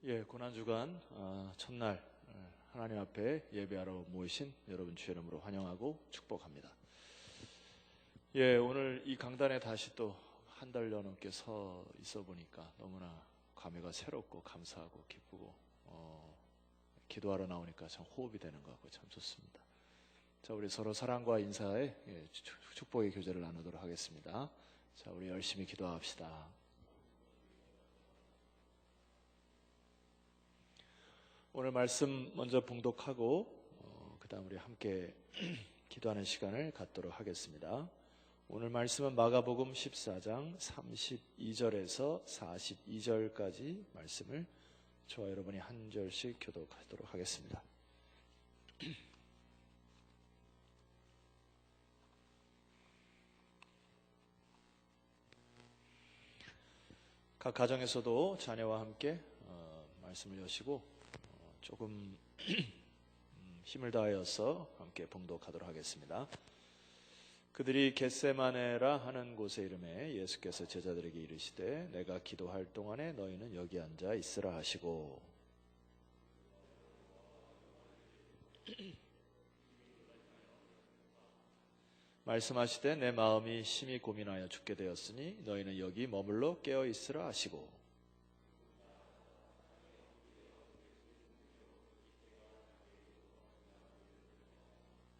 고난주간 첫날 하나님 앞에 예배하러 모이신 여러분 주의 이름으로 환영하고 축복합니다. 오늘 이 강단에 다시 또 한 달여 넘게 서 있어 보니까 너무나 감회가 새롭고 감사하고 기쁘고 기도하러 나오니까 참 호흡이 되는 것 같고 참 좋습니다. 자, 우리 서로 사랑과 인사의 축복의 교제를 나누도록 하겠습니다. 자, 우리 열심히 기도합시다. 오늘 말씀 먼저 봉독하고 그 다음 우리 함께 기도하는 시간을 갖도록 하겠습니다. 오늘 말씀은 마가복음 14장 32절에서 42절까지 말씀을 저와 여러분이 한 절씩 교독하도록 하겠습니다. 각 가정에서도 자녀와 함께 말씀을 여시고 조금 힘을 다하여서 함께 봉독하도록 하겠습니다. 그들이 겟세마네라 하는 곳에 이르매 예수께서 제자들에게 이르시되 내가 기도할 동안에 너희는 여기 앉아 있으라 하시고 말씀하시되 내 마음이 심히 고민하여 죽게 되었으니 너희는 여기 머물러 깨어 있으라 하시고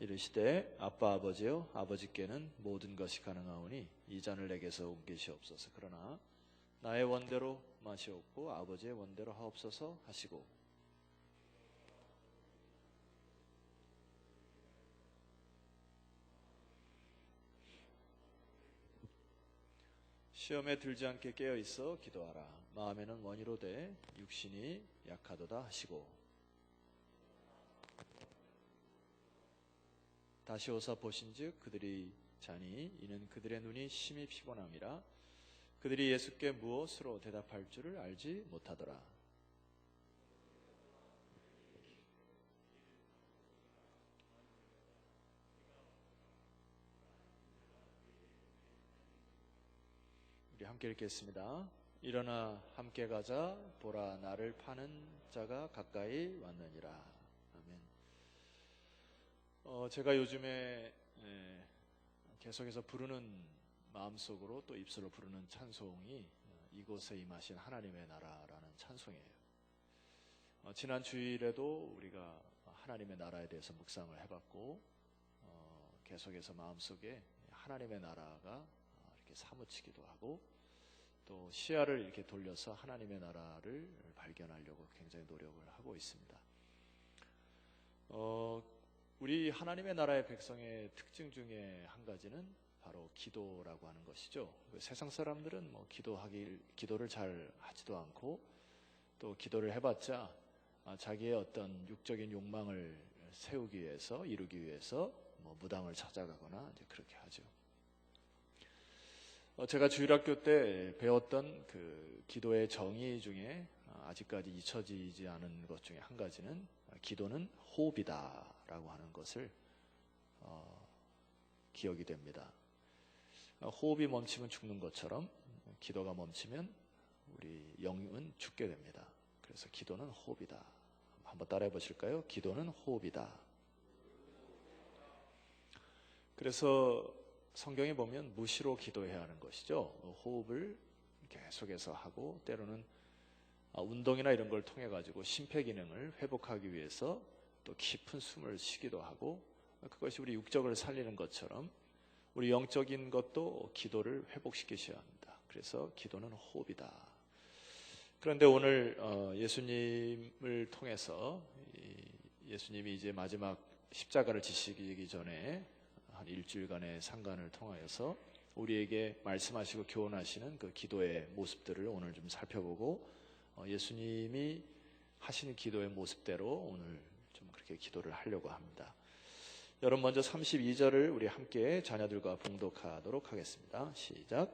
이르시되 아빠 아버지여 아버지께는 모든 것이 가능하오니 이 잔을 내게서 옮기시옵소서. 그러나 나의 원대로 마시옵고 아버지의 원대로 하옵소서 하시고 시험에 들지 않게 깨어 있어 기도하라. 마음에는 원이로되 육신이 약하도다 하시고 다시 오사 보신즉 그들이 자니 이는 그들의 눈이 심히 피곤함이라. 그들이 예수께 무엇으로 대답할 줄을 알지 못하더라. 우리 함께 읽겠습니다. 일어나 함께 가자. 보라 나를 파는 자가 가까이 왔느니라. 제가 요즘에 계속해서 부르는 마음속으로 또 입술로 부르는 찬송이 이곳에 임하신 하나님의 나라라는 찬송이에요. 지난 주일에도 우리가 하나님의 나라에 대해서 묵상을 해봤고 계속해서 마음속에 하나님의 나라가 이렇게 사무치기도 하고 또 시야를 이렇게 돌려서 하나님의 나라를 발견하려고 굉장히 노력을 하고 있습니다. 우리 하나님의 나라의 백성의 특징 중에 한 가지는 바로 기도라고 하는 것이죠. 세상 사람들은 기도를 잘 하지도 않고 또 기도를 해봤자 자기의 어떤 육적인 욕망을 세우기 위해서 이루기 위해서 무당을 찾아가거나 이제 그렇게 하죠. 제가 주일학교 때 배웠던 그 기도의 정의 중에 아직까지 잊혀지지 않은 것 중에 한 가지는 기도는 호흡이다 라고 하는 것을 기억이 됩니다. 호흡이 멈추면 죽는 것처럼 기도가 멈추면 우리 영은 죽게 됩니다. 그래서 기도는 호흡이다. 한번 따라해 보실까요? 기도는 호흡이다. 그래서 성경에 보면 무시로 기도해야 하는 것이죠. 호흡을 계속해서 하고 때로는 운동이나 이런 걸 통해 가지고 심폐기능을 회복하기 위해서 또 깊은 숨을 쉬기도 하고 그것이 우리 육적을 살리는 것처럼 우리 영적인 것도 기도를 회복시키셔야 합니다. 그래서 기도는 호흡이다. 그런데 오늘 예수님을 통해서 예수님이 이제 마지막 십자가를 지시기 전에 한 일주일간의 상간을 통하여서 우리에게 말씀하시고 교훈하시는 그 기도의 모습들을 오늘 좀 살펴보고 예수님이 하신 기도의 모습대로 오늘 좀 그렇게 기도를 하려고 합니다. 여러분 먼저 32절을 우리 함께 자녀들과 봉독하도록 하겠습니다. 시작.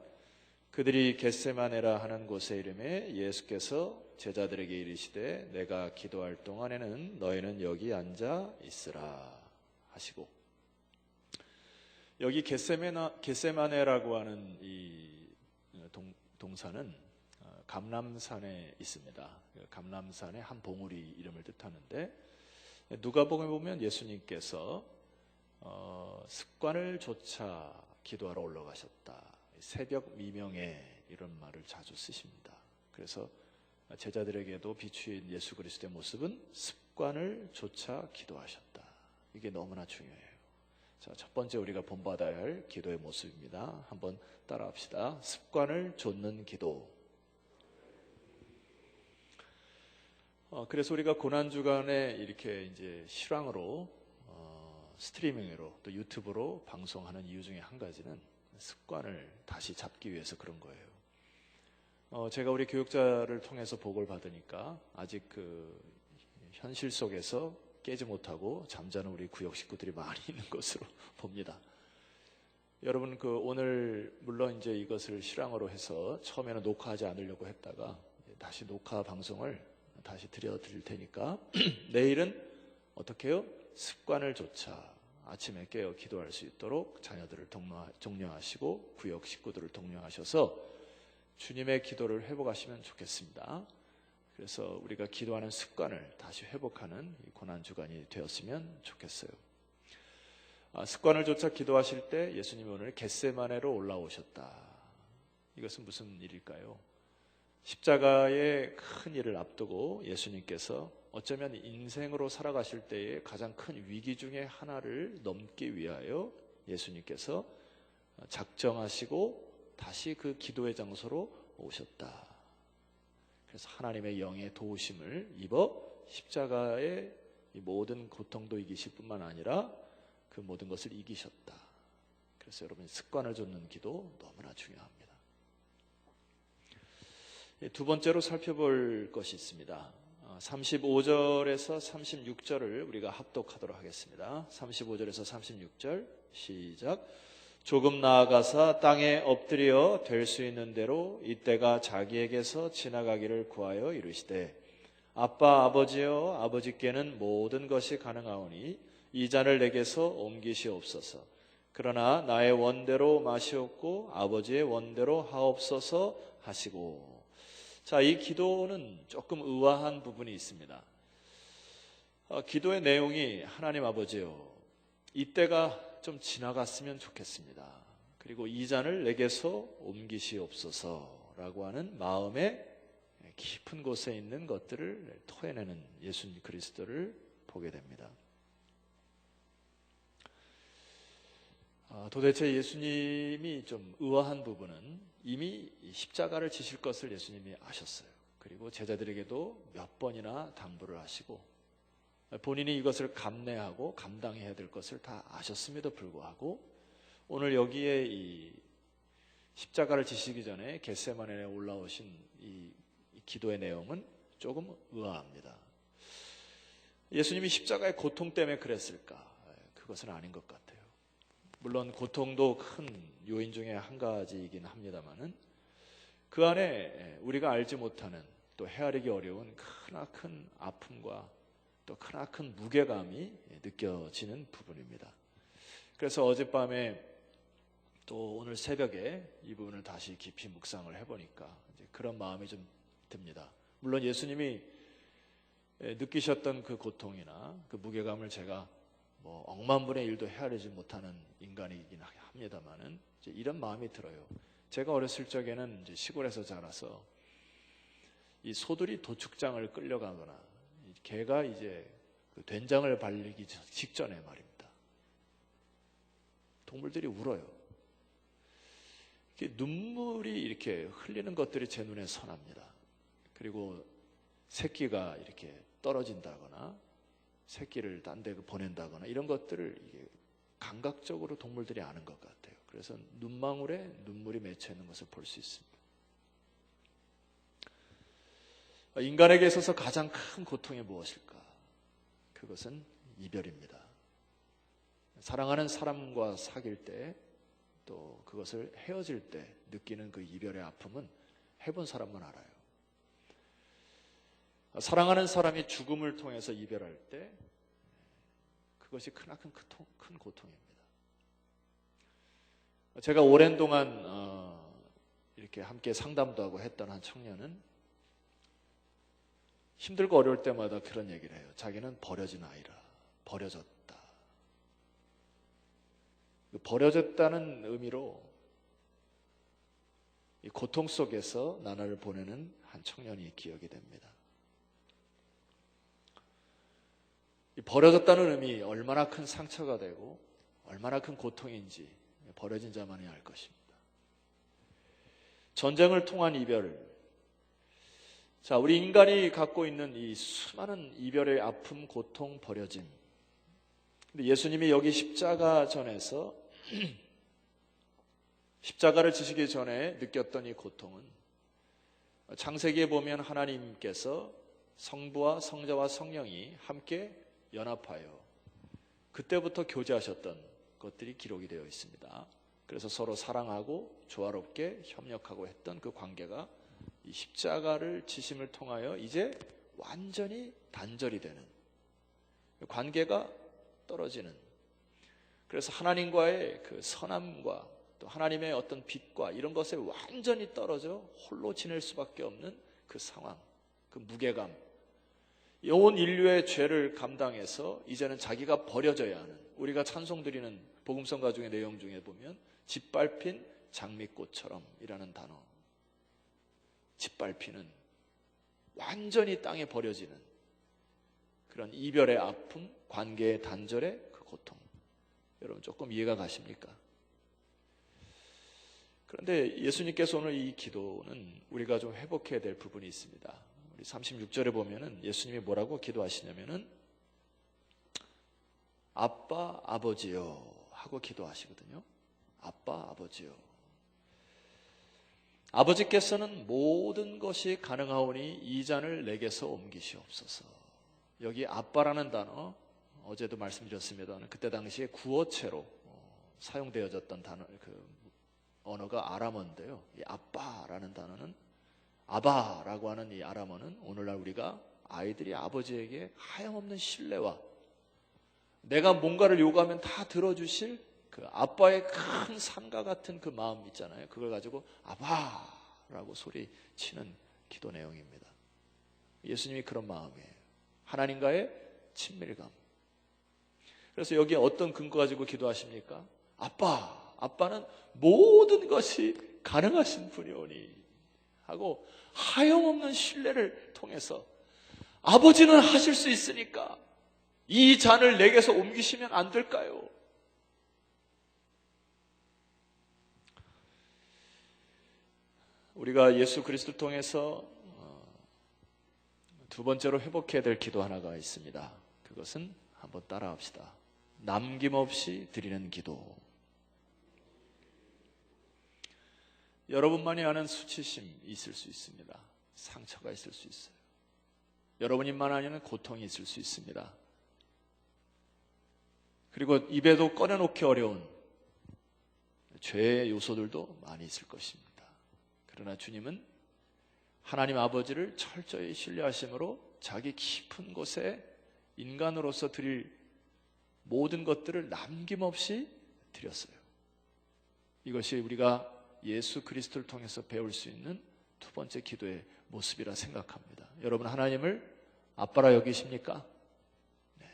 그들이 겟세마네라 하는 곳에 이르매 예수께서 제자들에게 이르시되 내가 기도할 동안에는 너희는 여기 앉아 있으라 하시고 여기 겟세마네라고 하는 이 동사는 감람산에 있습니다. 감람산의 한 봉우리 이름을 뜻하는데, 누가복음에 보면 예수님께서 습관을 조차 기도하러 올라가셨다. 새벽 미명에 이런 말을 자주 쓰십니다. 그래서 제자들에게도 비추인 예수 그리스도의 모습은 습관을 조차 기도하셨다. 이게 너무나 중요해요. 자, 첫 번째 우리가 본받아야 할 기도의 모습입니다. 한번 따라합시다. 습관을 좇는 기도. 그래서 우리가 고난주간에 이렇게 이제 실황으로 스트리밍으로 또 유튜브로 방송하는 이유 중에 한 가지는 습관을 다시 잡기 위해서 그런 거예요. 제가 우리 교육자를 통해서 보고를 받으니까 아직 그 현실 속에서 깨지 못하고 잠자는 우리 구역 식구들이 많이 있는 것으로 봅니다. 여러분 오늘 물론 이제 이것을 실황으로 해서 처음에는 녹화하지 않으려고 했다가 다시 녹화 방송을 다시 드릴 테니까 내일은 어떻게 해요? 습관을 조차 아침에 깨어 기도할 수 있도록 자녀들을 독려하시고 구역 식구들을 독려하셔서 주님의 기도를 회복하시면 좋겠습니다. 그래서 우리가 기도하는 습관을 다시 회복하는 고난주간이 되었으면 좋겠어요. 습관을 조차 기도하실 때 예수님이 오늘 겟세마네로 올라오셨다. 이것은 무슨 일일까요? 십자가의 큰 일을 앞두고 예수님께서 어쩌면 인생으로 살아가실 때의 가장 큰 위기 중에 하나를 넘기 위하여 예수님께서 작정하시고 다시 그 기도의 장소로 오셨다. 그래서 하나님의 영의 도우심을 입어 십자가의 모든 고통도 이기실 뿐만 아니라 그 모든 것을 이기셨다. 그래서 여러분 습관을 좇는 기도 너무나 중요합니다. 두 번째로 살펴볼 것이 있습니다. 35절에서 36절을 우리가 합독하도록 하겠습니다. 35절에서 36절 시작. 조금 나아가사 땅에 엎드려 될 수 있는 대로 이때가 자기에게서 지나가기를 구하여 이르시되 아빠 아버지여 아버지께는 모든 것이 가능하오니 이 잔을 내게서 옮기시옵소서. 그러나 나의 원대로 마시옵고 아버지의 원대로 하옵소서 하시고. 자, 이 기도는 조금 의아한 부분이 있습니다. 기도의 내용이 하나님 아버지요, 이때가 좀 지나갔으면 좋겠습니다. 그리고 이 잔을 내게서 옮기시옵소서라고 하는 마음의 깊은 곳에 있는 것들을 토해내는 예수 그리스도를 보게 됩니다. 도대체 예수님이 좀 의아한 부분은 이미 십자가를 지실 것을 예수님이 아셨어요. 그리고 제자들에게도 몇 번이나 당부를 하시고 본인이 이것을 감내하고 감당해야 될 것을 다 아셨음에도 불구하고 오늘 여기에 이 십자가를 지시기 전에 겟세마네에 올라오신 이 기도의 내용은 조금 의아합니다. 예수님이 십자가의 고통 때문에 그랬을까? 그것은 아닌 것 같아요. 물론 고통도 큰 요인 중에 한 가지이긴 합니다만은 그 안에 우리가 알지 못하는 또 헤아리기 어려운 크나큰 아픔과 또 크나큰 무게감이 느껴지는 부분입니다. 그래서 어젯밤에 또 오늘 새벽에 이 부분을 다시 깊이 묵상을 해보니까 이제 그런 마음이 좀 듭니다. 물론 예수님이 느끼셨던 그 고통이나 그 무게감을 제가 뭐 억만분의 1도 헤아리지 못하는 인간이긴 합니다만은 이제 이런 마음이 들어요. 제가 어렸을 적에는 이제 시골에서 자라서 이 소들이 도축장을 끌려가거나 개가 이제 그 된장을 발리기 직전에 말입니다. 동물들이 울어요. 눈물이 이렇게 흘리는 것들이 제 눈에 선합니다. 그리고 새끼가 이렇게 떨어진다거나 새끼를 딴 데 보낸다거나 이런 것들을 이게 감각적으로 동물들이 아는 것 같아요. 그래서 눈망울에 눈물이 맺혀 있는 것을 볼 수 있습니다. 인간에게 있어서 가장 큰 고통이 무엇일까? 그것은 이별입니다. 사랑하는 사람과 사귈 때 또 그것을 헤어질 때 느끼는 그 이별의 아픔은 해본 사람만 알아요. 사랑하는 사람이 죽음을 통해서 이별할 때 그것이 크나큰 큰 고통입니다. 제가 오랜 동안 이렇게 함께 상담도 하고 했던 한 청년은 힘들고 어려울 때마다 그런 얘기를 해요. 자기는 버려진 아이라. 버려졌다. 버려졌다는 의미로 이 고통 속에서 나날을 보내는 한 청년이 기억이 됩니다. 이 버려졌다는 의미 얼마나 큰 상처가 되고 얼마나 큰 고통인지 버려진 자만이 알 것입니다. 전쟁을 통한 이별. 자, 우리 인간이 갖고 있는 이 수많은 이별의 아픔, 고통, 버려짐. 근데 예수님이 여기 십자가 전에서 십자가를 지시기 전에 느꼈던 이 고통은 창세기에 보면 하나님께서 성부와 성자와 성령이 함께 연합하여 그때부터 교제하셨던 것들이 기록이 되어 있습니다. 그래서 서로 사랑하고 조화롭게 협력하고 했던 그 관계가 이 십자가를 지심을 통하여 이제 완전히 단절이 되는, 관계가 떨어지는, 그래서 하나님과의 그 선함과 또 하나님의 어떤 빛과 이런 것에 완전히 떨어져 홀로 지낼 수밖에 없는 그 상황, 그 무게감, 온 인류의 죄를 감당해서 이제는 자기가 버려져야 하는, 우리가 찬송 드리는 복음성 가중의 내용 중에 보면 짓밟힌 장미꽃처럼 이라는 단어, 짓밟히는, 완전히 땅에 버려지는 그런 이별의 아픔, 관계의 단절의 그 고통. 여러분 조금 이해가 가십니까? 그런데 예수님께서 오늘 이 기도는 우리가 좀 회복해야 될 부분이 있습니다. 우리 36절에 보면은 예수님이 뭐라고 기도하시냐면은 아빠 아버지요 하고 기도하시거든요. 아빠 아버지요. 아버지께서는 모든 것이 가능하오니 이 잔을 내게서 옮기시옵소서. 여기 아빠라는 단어 어제도 말씀드렸습니다. 그때 당시에 구어체로 사용되어졌던 단어, 그 언어가 아람어인데요. 이 아빠라는 단어는, 아바라고 하는 이 아람어는 오늘날 우리가 아이들이 아버지에게 하염없는 신뢰와 내가 뭔가를 요구하면 다 들어주실 그 아빠의 큰 산과 같은 그 마음 있잖아요. 그걸 가지고 아바라고 소리치는 기도 내용입니다. 예수님이 그런 마음이에요. 하나님과의 친밀감. 그래서 여기에 어떤 근거 가지고 기도하십니까? 아빠는 모든 것이 가능하신 분이오니 하고 하염없는 신뢰를 통해서 아버지는 하실 수 있으니까 이 잔을 내게서 옮기시면 안 될까요? 우리가 예수 그리스도를 통해서 두 번째로 회복해야 될 기도 하나가 있습니다. 그것은 한번 따라합시다. 남김없이 드리는 기도. 여러분만이 아는 수치심이 있을 수 있습니다. 상처가 있을 수 있어요. 여러분만 아는 고통이 있을 수 있습니다. 그리고 입에도 꺼내놓기 어려운 죄의 요소들도 많이 있을 것입니다. 그러나 주님은 하나님 아버지를 철저히 신뢰하심으로 자기 깊은 곳에 인간으로서 드릴 모든 것들을 남김없이 드렸어요. 이것이 우리가 예수 그리스도를 통해서 배울 수 있는 두 번째 기도의 모습이라 생각합니다. 여러분 하나님을 아빠라 여기십니까? 네.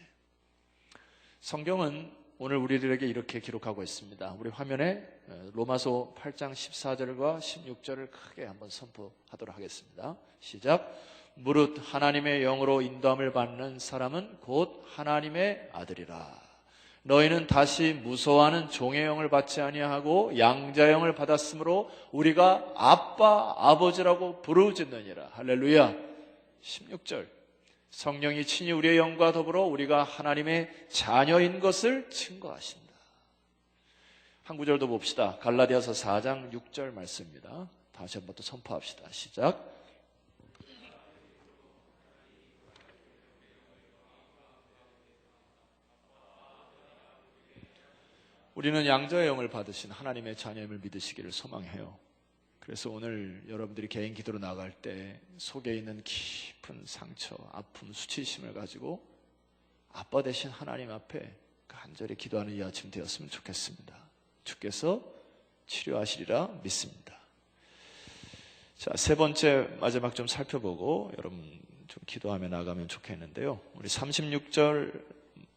성경은 오늘 우리들에게 이렇게 기록하고 있습니다. 우리 화면에 로마서 8장 14절과 16절을 크게 한번 선포하도록 하겠습니다. 시작. 무릇 하나님의 영으로 인도함을 받는 사람은 곧 하나님의 아들이라. 너희는 다시 무서워하는 종의 영을 받지 아니하고 양자 영을 받았으므로 우리가 아빠 아버지라고 부르짖느니라. 할렐루야. 16절. 성령이 친히 우리의 영과 더불어 우리가 하나님의 자녀인 것을 증거하신다. 한 구절도 봅시다. 갈라디아서 4장 6절 말씀입니다. 다시 한번 또 선포합시다. 시작. 우리는 양자의 영을 받으신 하나님의 자녀임을 믿으시기를 소망해요. 그래서 오늘 여러분들이 개인 기도로 나갈 때 속에 있는 깊은 상처, 아픔, 수치심을 가지고 아빠 되신 하나님 앞에 간절히 기도하는 이 아침 되었으면 좋겠습니다. 주께서 치료하시리라 믿습니다. 자, 세 번째 마지막 좀 살펴보고 여러분 좀 기도하며 나가면 좋겠는데요. 우리 36절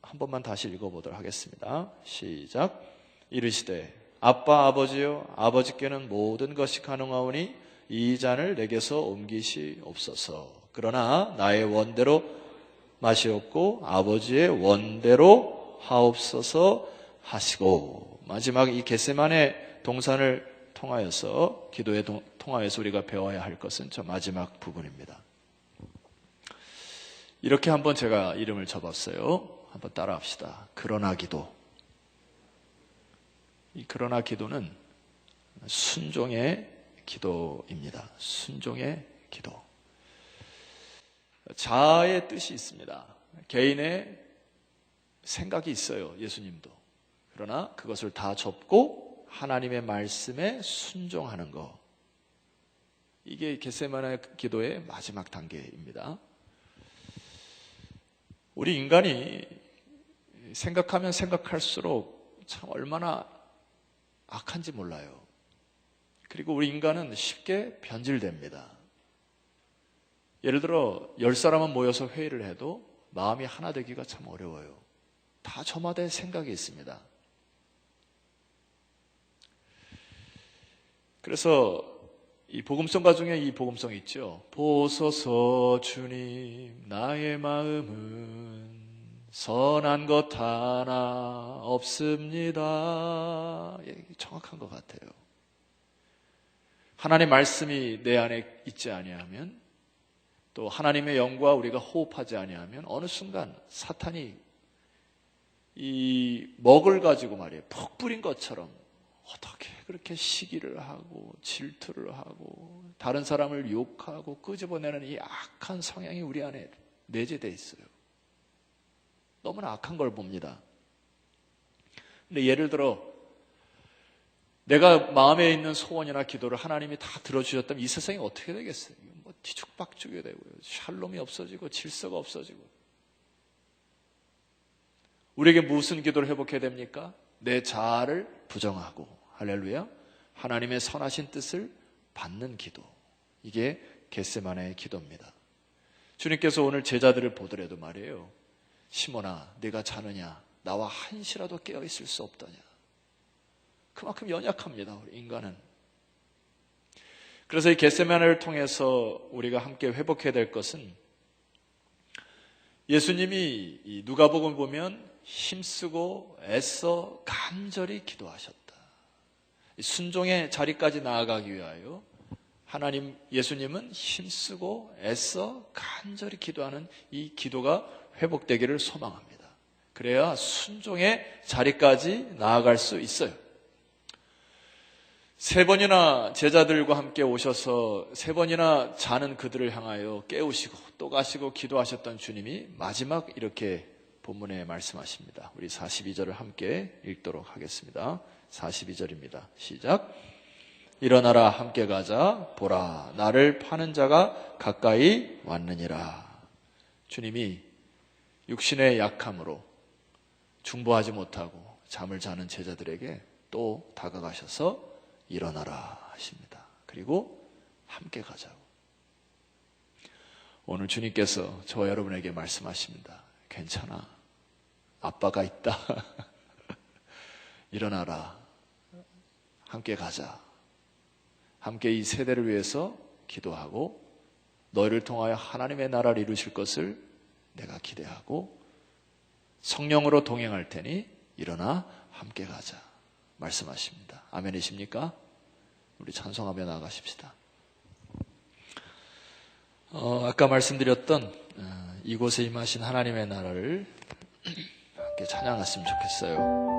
한 번만 다시 읽어보도록 하겠습니다. 시작. 이르시되 아빠 아버지여 아버지께는 모든 것이 가능하오니 이 잔을 내게서 옮기시옵소서. 그러나 나의 원대로 마시옵고 아버지의 원대로 하옵소서 하시고. 마지막 이 겟세마네 동산을 통하여서 기도에 통하여서 우리가 배워야 할 것은 저 마지막 부분입니다. 이렇게 한번 제가 이름을 접었어요. 한번 따라합시다. 그러나 기도. 이 그러나 기도는 순종의 기도입니다. 순종의 기도. 자아의 뜻이 있습니다. 개인의 생각이 있어요. 예수님도. 그러나 그것을 다 접고 하나님의 말씀에 순종하는 것. 이게 겟세마네 기도의 마지막 단계입니다. 우리 인간이 생각하면 생각할수록 참 얼마나 악한지 몰라요. 그리고 우리 인간은 쉽게 변질됩니다. 예를 들어 10사람은 모여서 회의를 해도 마음이 하나 되기가 참 어려워요. 다 저마다의 생각이 있습니다. 그래서 이 복음성가 중에 이 복음성 있죠. 보소서 주님 나의 마음은 선한 것 하나 없습니다. 정확한 것 같아요. 하나님의 말씀이 내 안에 있지 아니하면, 또 하나님의 영과 우리가 호흡하지 아니하면 어느 순간 사탄이 이 먹을 가지고 말이에요, 푹 뿌린 것처럼 어떻게 그렇게 시기를 하고 질투를 하고 다른 사람을 욕하고 끄집어내는 이 악한 성향이 우리 안에 내재되어 있어요. 너무나 악한 걸 봅니다. 근데 예를 들어 내가 마음에 있는 소원이나 기도를 하나님이 다 들어주셨다면 이 세상이 어떻게 되겠어요? 뭐 뒤죽박죽이 되고요, 샬롬이 없어지고 질서가 없어지고. 우리에게 무슨 기도를 회복해야 됩니까? 내 자아를 부정하고, 할렐루야, 하나님의 선하신 뜻을 받는 기도. 이게 겟세마네의 기도입니다. 주님께서 오늘 제자들을 보더라도 말이에요, 시몬아 네가 자느냐? 나와 한시라도 깨어있을 수 없더냐? 그만큼 연약합니다, 우리 인간은. 그래서 이 겟세마네를 통해서 우리가 함께 회복해야 될 것은, 예수님이 이 누가복음 보면 힘쓰고 애써 간절히 기도하셨다. 순종의 자리까지 나아가기 위하여 하나님, 예수님은 힘쓰고 애써 간절히 기도하는 이 기도가 회복되기를 소망합니다. 그래야 순종의 자리까지 나아갈 수 있어요. 3번이나 제자들과 함께 오셔서 3번이나 자는 그들을 향하여 깨우시고 또 가시고 기도하셨던 주님이 마지막 이렇게 본문에 말씀하십니다. 우리 42절을 함께 읽도록 하겠습니다. 42절입니다. 시작. 일어나라 함께 가자. 보라 나를 파는 자가 가까이 왔느니라. 주님이 육신의 약함으로 중보하지 못하고 잠을 자는 제자들에게 또 다가가셔서 일어나라 하십니다. 그리고 함께 가자고. 오늘 주님께서 저와 여러분에게 말씀하십니다. 괜찮아. 아빠가 있다. 일어나라. 함께 가자. 함께 이 세대를 위해서 기도하고 너희를 통하여 하나님의 나라를 이루실 것을 내가 기대하고 성령으로 동행할 테니 일어나 함께 가자 말씀하십니다. 아멘이십니까? 우리 찬송하며 나아가십시다. 아까 말씀드렸던 이곳에 임하신 하나님의 나라를 함께 찬양했으면 좋겠어요.